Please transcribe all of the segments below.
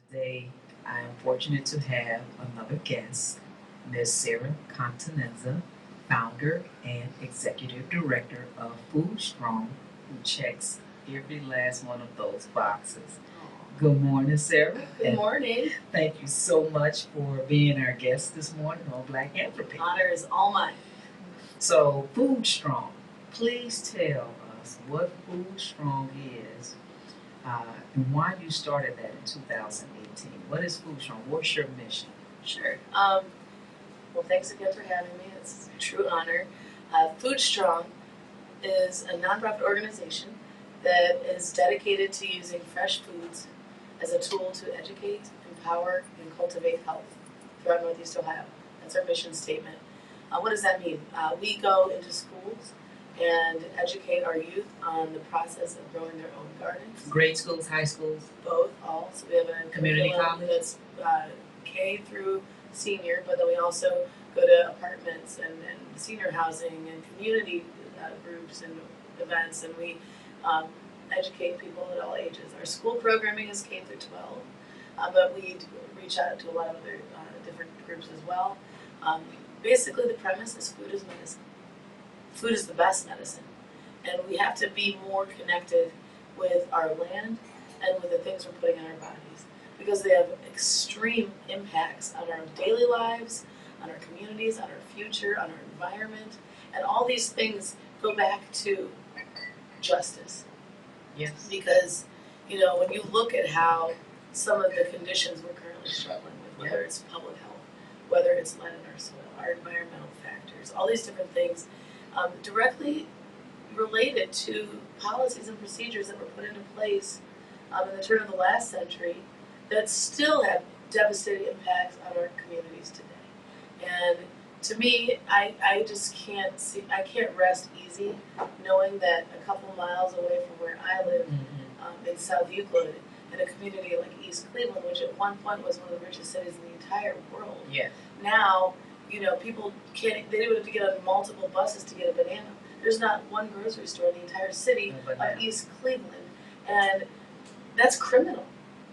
Today, I am fortunate to have another guest, Ms. Sara Continenza, founder and executive director of Food Strong, who checks every last one of those boxes. Good morning, Sarah. Good morning. Thank you so much for being our guest this morning on Black Anthropy. Honor is all mine. So, Food Strong, please tell us what Food Strong is and why you started that in 2018. What is Food Strong? What's your mission? Sure. Well, thanks again for having me. It's a true honor. Food Strong is a nonprofit organization that is dedicated to using fresh foods as a tool to educate, empower, and cultivate health throughout Northeast Ohio. That's our mission statement. What does that mean? We go into schools and educate our youth on the process of growing their own gardens. Grade schools, high schools? Both, all. So we have a community college that's K through senior, but then we also go to apartments and senior housing and community groups and events, and we educate people at all ages. Our school programming is K through 12, but we reach out to a lot of other different groups as well. Basically, the premise is food is medicine. Food is the best medicine, and we have to be more connected with our land and with the things we're putting in our bodies, because they have extreme impacts on our daily lives, on our communities, on our future, on our environment, and all these things go back to justice. Yes. Because, when you look at how some of the conditions we're currently struggling with, whether it's public health, whether it's lead in our soil, our environmental factors, all these different things, directly related to policies and procedures that were put into place in the turn of the last century that still have devastating impacts on our communities today. And to me, I just can't see, I can't rest easy knowing that a couple miles away from where I live, in South Euclid, in a community like East Cleveland, which at one point was one of the richest cities in the entire world. Yeah. Now, people can't, they would have to get on multiple buses to get a banana. There's not one grocery store in the entire city of East Cleveland, and that's criminal.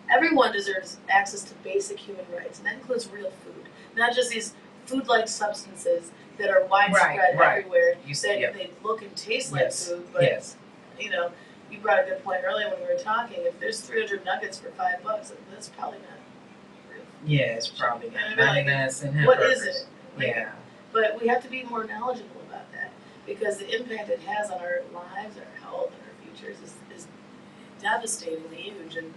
Everyone deserves access to basic human rights, and that includes real food, not just these food-like substances that are widespread everywhere. They look and taste like food, but you brought a good point earlier when we were talking. If there's 300 nuggets for $5, that's probably not real food. Yeah, it's probably not. 99 cent What hamburgers. is it? Yeah. But we have to be more knowledgeable about that, because the impact it has on our lives, our health, and our futures is devastatingly huge. And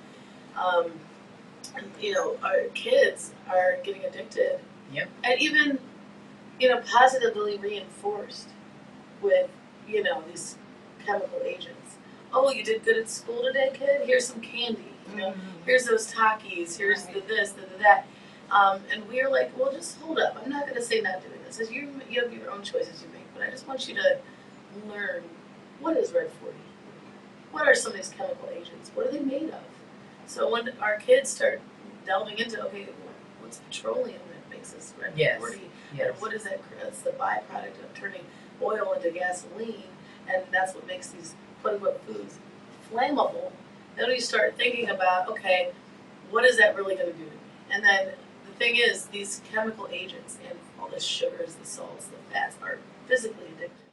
our kids are getting addicted. Yep. And even, positively reinforced with, these chemical agents. Oh, you did good at school today, kid? Here's some candy. Here's those Takis. Here's the this, the that. And we're like, well, just hold up. I'm not going to say not doing this. As you have your own choices you make, but I just want you to learn, what is Red 40? What are some of these chemical agents? What are they made of? So when our kids start delving into, okay, what's petroleum that makes this Red 40? Yes. And what is that? That's the byproduct of turning oil into gasoline, and that's what makes these quote-unquote foods flammable. Then we start thinking about, okay, what is that really going to do to me? And then the thing is, these chemical agents and all the sugars, the salts, the fats are physically addictive.